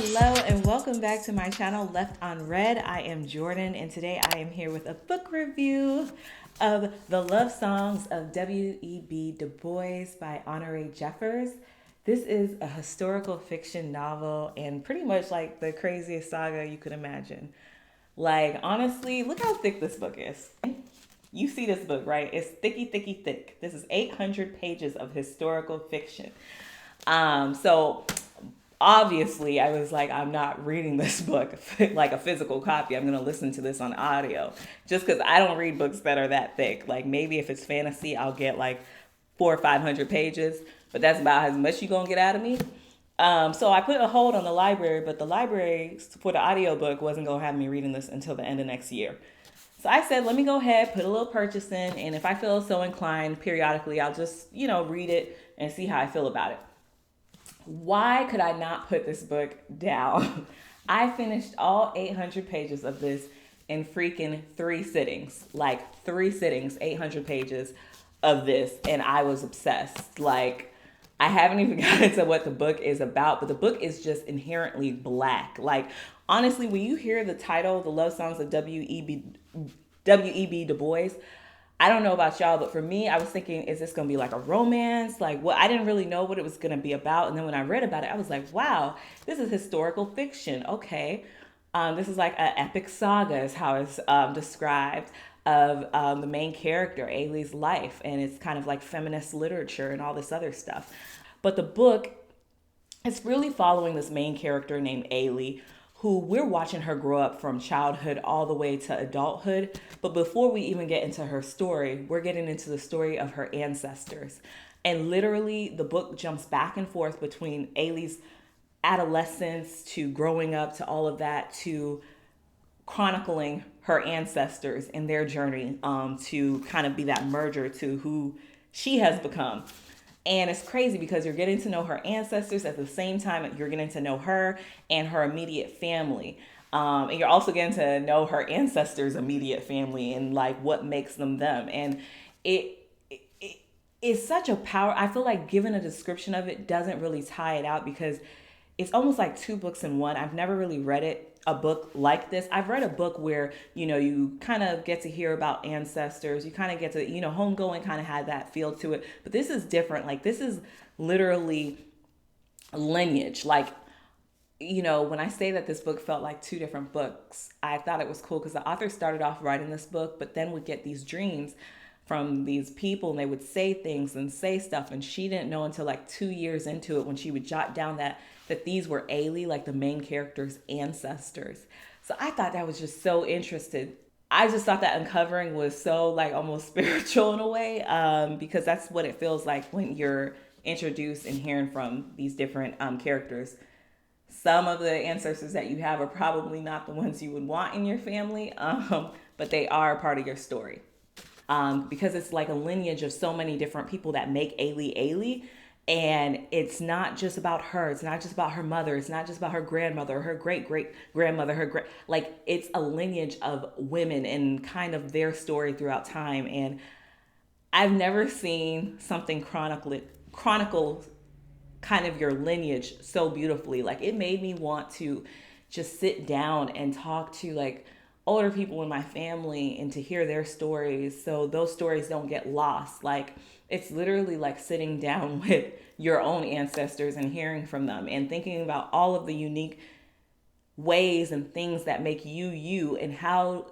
Hello and welcome back to my channel Left on Red. I am Jordan and today I am here with a book review of The Love Songs of W.E.B. Dubois by Honoree Jeffers. This is a historical fiction novel and pretty much like the craziest saga you could imagine. Like, honestly, look how thick this book is. You see this book, right? It's thicky thick. This is 800 pages of historical fiction. So obviously I was like, I'm not reading this book like a physical copy. I'm going to listen to this on audio just because I don't read books that are that thick. Like maybe if it's fantasy, I'll get like 400 or 500 pages, but that's about as much you're going to get out of me. So I put a hold on the library, but the library for the audiobook wasn't going to have me reading this until the end of next year. So I said, let me go ahead, put a little purchase in, and if I feel so inclined periodically, I'll just, read it and see how I feel about it. Why could I not put this book down? I finished all 800 pages of this in freaking 3 sittings. Like 3 sittings, 800 pages of this, and I was obsessed. Like, I haven't even gotten to what the book is about, but the book is just inherently black. Like, honestly, when you hear the title, The Love Songs of W.E.B. Du Bois, I don't know about y'all, but for me, I was thinking, is this going to be like a romance? Like, what? I didn't really know what it was going to be about. And then when I read about it, I was like, wow, this is historical fiction. Okay. This is like an epic saga is how it's described of the main character, Ailey's life. And it's kind of like feminist literature and all this other stuff. But the book, it's really following this main character named Ailey, who we're watching her grow up from childhood all the way to adulthood. But before we even get into her story, we're getting into the story of her ancestors. And literally, the book jumps back and forth between Ailey's adolescence to growing up to all of that to chronicling her ancestors and their journey to kind of be that merger to who she has become. And it's crazy because you're getting to know her ancestors at the same time you're getting to know her and her immediate family. And you're also getting to know her ancestors' immediate family and like what makes them them. And it is such a power. I feel like giving a description of it doesn't really tie it out because it's almost like 2 books in one. I've never really read a book like this. I've read a book where, you kind of get to hear about ancestors. You kind of get to, Homegoing kind of had that feel to it. But this is different. Like, this is literally lineage. Like, when I say that this book felt like 2 different books, I thought it was cool because the author started off writing this book, but then would get these dreams from these people and they would say things and say stuff. And she didn't know until like 2 years into it when she would jot down that these were Ailey, like the main character's ancestors. So I thought that was just so interesting. I just thought that uncovering was so like almost spiritual in a way, because that's what it feels like when you're introduced and hearing from these different characters. Some of the ancestors that you have are probably not the ones you would want in your family, but they are part of your story. Because it's like a lineage of so many different people that make Ailey. And it's not just about her. It's not just about her mother. It's not just about her grandmother, her great-great-grandmother, like it's a lineage of women and kind of their story throughout time. And I've never seen something chronicle kind of your lineage so beautifully. Like it made me want to just sit down and talk to like older people in my family and to hear their stories so those stories don't get lost. Like it's literally like sitting down with your own ancestors and hearing from them and thinking about all of the unique ways and things that make you you, and how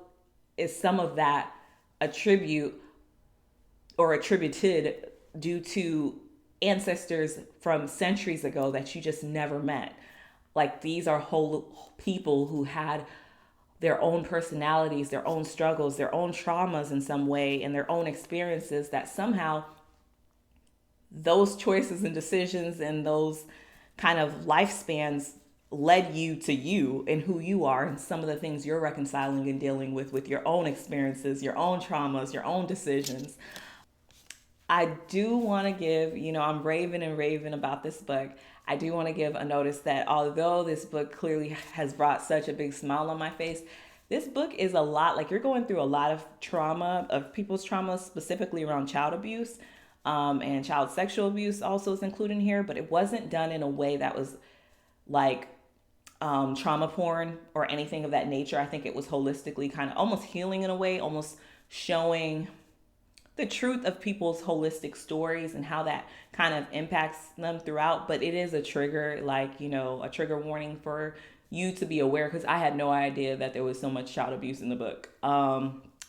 is some of that attributed due to ancestors from centuries ago that you just never met. Like these are whole people who had their own personalities, their own struggles, their own traumas in some way, and their own experiences that somehow those choices and decisions and those kind of lifespans led you to you and who you are and some of the things you're reconciling and dealing with your own experiences, your own traumas, your own decisions. I do want to give, I'm raving and raving about this book. I do want to give a notice that although this book clearly has brought such a big smile on my face, this book is a lot, like you're going through a lot of trauma, of people's trauma, specifically around child abuse. And child sexual abuse also is included in here, but it wasn't done in a way that was like trauma porn or anything of that nature. I think it was holistically kind of almost healing in a way, almost showing the truth of people's holistic stories and how that kind of impacts them throughout. But it is a trigger, like, a trigger warning for you to be aware, because I had no idea that there was so much child abuse in the book.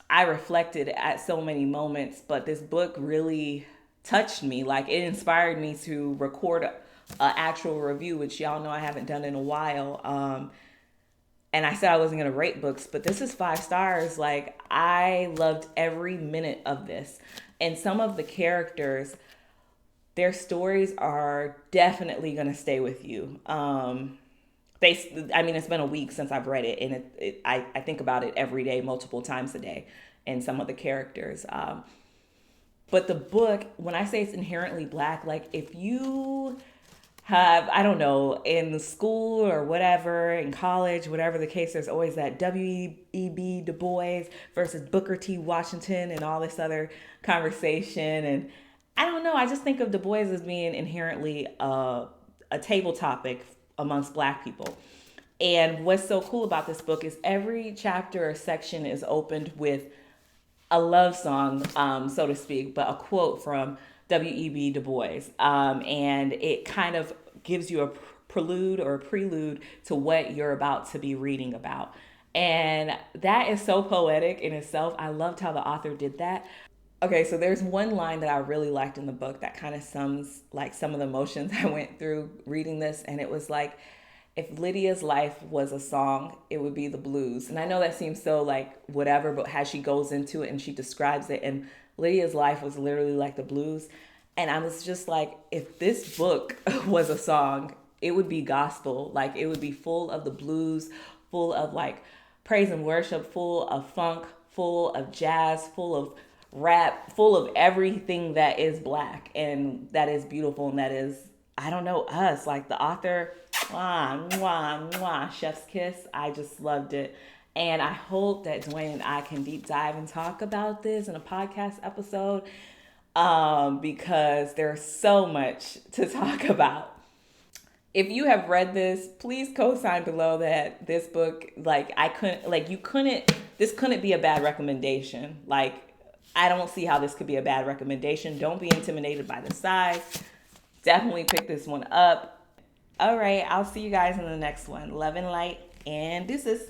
I reflected at so many moments, but this book really touched me. Like, it inspired me to record a actual review, which y'all know I haven't done in a while. And I said I wasn't going to rate books, but this is 5 stars. Like, I loved every minute of this. And some of the characters, their stories are definitely going to stay with you. It's been a week since I've read it, and I think about it every day, multiple times a day, and some of the characters. But the book, when I say it's inherently Black, like, if you have, I don't know, in school or whatever, in college, whatever the case, there's always that W.E.B. Du Bois versus Booker T. Washington and all this other conversation. And I don't know, I just think of Du Bois as being inherently a table topic amongst Black people. And what's so cool about this book is every chapter or section is opened with a love song, so to speak, but a quote from W.E.B. Du Bois. And it kind of gives you a prelude or a prelude to what you're about to be reading about. And that is so poetic in itself. I loved how the author did that. Okay, so there's one line that I really liked in the book that kind of sums like some of the emotions I went through reading this. And it was like, if Lydia's life was a song, it would be the blues. And I know that seems so like whatever, but as she goes into it and she describes it, and Lydia's life was literally like the blues. And I was just like, if this book was a song, it would be gospel. Like, it would be full of the blues, full of like praise and worship, full of funk, full of jazz, full of rap, full of everything that is Black and that is beautiful and that is, I don't know, us. Like, the author, mwah, mwah, mwah, chef's kiss. I just loved it. And I hope that Dwayne and I can deep dive and talk about this in a podcast episode, because there's so much to talk about. If you have read this, please co-sign below that this book, this couldn't be a bad recommendation. Like, I don't see how this could be a bad recommendation. Don't be intimidated by the size. Definitely pick this one up. All right, I'll see you guys in the next one. Love and light, and deuces.